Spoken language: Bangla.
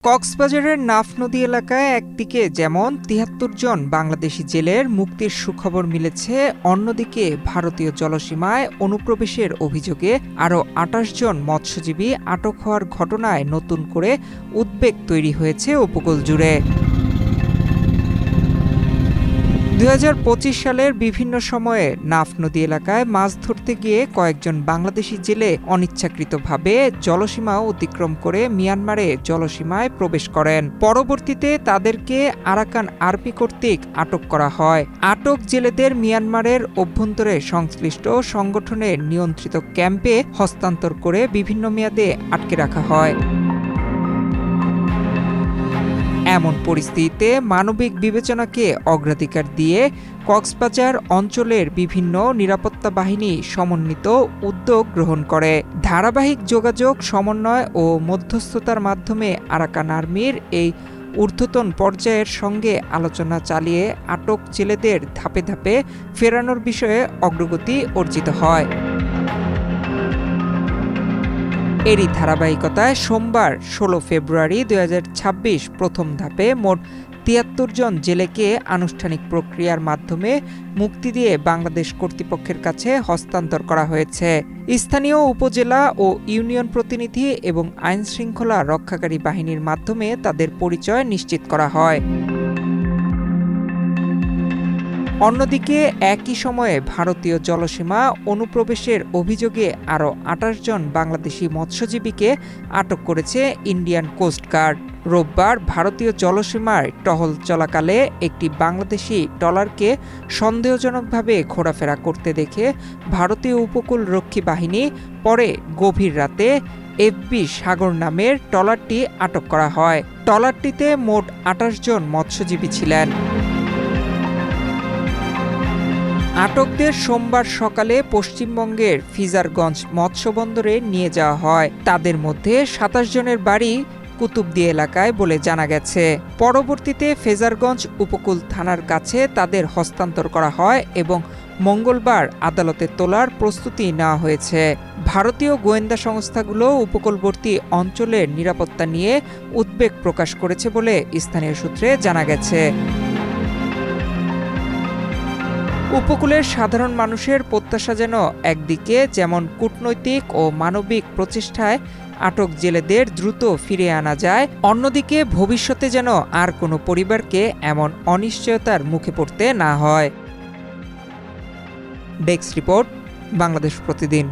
কক্সবাজারের নাফ নদী এলাকায় একদিকে যেমন ৭৩ জন বাংলাদেশি জেলের মুক্তির সুখবর মিলেছে, অন্যদিকে ভারতীয় জলসীমায় অনুপ্রবেশের অভিযোগে আরও ২৮ জন মৎস্যজীবী আটক হওয়ার ঘটনায় নতুন করে উদ্বেগ তৈরি হয়েছে উপকূল জুড়ে। ২০২৫ সালের বিভিন্ন সময়ে নাফ নদী এলাকায় মাছ ধরতে গিয়ে কয়েকজন বাংলাদেশি জেলে অনিচ্ছাকৃতভাবে জলসীমা অতিক্রম করে মিয়ানমারে জলসীমায় প্রবেশ করেন। পরবর্তীতে তাদেরকে আরাকান আর্মি কর্তৃক আটক করা হয়। আটক জেলেদের মিয়ানমারের অভ্যন্তরে সংশ্লিষ্ট সংগঠনের নিয়ন্ত্রিত ক্যাম্পে হস্তান্তর করে বিভিন্ন মেয়াদে আটকে রাখা হয়। এমন পরিস্থিতিতে মানবিক বিবেচনাকে অগ্রাধিকার দিয়ে কক্সবাজার অঞ্চলের বিভিন্ন নিরাপত্তা বাহিনী সমন্বিত উদ্যোগ গ্রহণ করে। ধারাবাহিক যোগাযোগ, সমন্বয় ও মধ্যস্থতার মাধ্যমে আরাকান আর্মির এই ঊর্ধ্বতন পর্যায়ের সঙ্গে আলোচনা চালিয়ে আটক জেলেদের ধাপে ধাপে ফেরানোর বিষয়ে অগ্রগতি অর্জিত হয়। এরই ধারাবাহিকতায় সোমবার ১৬ ফেব্রুয়ারি ২০২৬ প্রথম ধাপে মোট ৭৩ জন জেলেকে আনুষ্ঠানিক প্রক্রিয়ার মাধ্যমে মুক্তি দিয়ে বাংলাদেশ কর্তৃপক্ষের কাছে হস্তান্তর করা হয়েছে। স্থানীয় উপজেলা ও ইউনিয়ন প্রতিনিধি এবং আইনশৃঙ্খলা রক্ষাকারী বাহিনীর মাধ্যমে তাদের পরিচয় নিশ্চিত করা হয়। অন্যদিকে একই সময়ে ভারতীয় জলসীমা অনুপ্রবেশের অভিযোগে আরও ২৮ জন বাংলাদেশি মৎস্যজীবীকে আটক করেছে ইন্ডিয়ান কোস্টগার্ড। রোববার ভারতীয় জলসীমায় টহল চলাকালে একটি বাংলাদেশি ট্রলারকে সন্দেহজনকভাবে ঘোরাফেরা করতে দেখে ভারতীয় উপকূল রক্ষী বাহিনী পরে গভীর রাতে এফবি সাগর নামের ট্রলারটি আটক করা হয়। ট্রলারটিতে মোট ২৮ জন মৎস্যজীবী ছিলেন। আটকদের সোমবার সকালে পশ্চিমবঙ্গের ফিজারগঞ্জ মৎস্যবন্দরে নিয়ে যাওয়া হয়। তাদের মধ্যে ২৭ জনের বাড়ি কুতুবদি এলাকায় বলে জানা গেছে। পরবর্তীতে ফিজারগঞ্জ উপকূল থানার কাছে তাদের হস্তান্তর করা হয় এবং মঙ্গলবার আদালতে তোলার প্রস্তুতি নেওয়া হয়েছে। ভারতীয় গোয়েন্দা সংস্থাগুলো উপকূলবর্তী অঞ্চলের নিরাপত্তা নিয়ে উদ্বেগ প্রকাশ করেছে বলে স্থানীয় সূত্রে জানা গেছে। উপকূলের সাধারণ মানুষের প্রত্যাশা যেন একদিকে যেমন কূটনৈতিক ও মানবিক প্রচেষ্টায় আটক জেলেদের দ্রুত ফিরিয়ে আনা যায়, অন্যদিকে ভবিষ্যতে যেন আর কোনো পরিবারকে এমন অনিশ্চয়তার মুখে পড়তে না হয়। ডেস্ক রিপোর্ট, বাংলাদেশ প্রতিদিন।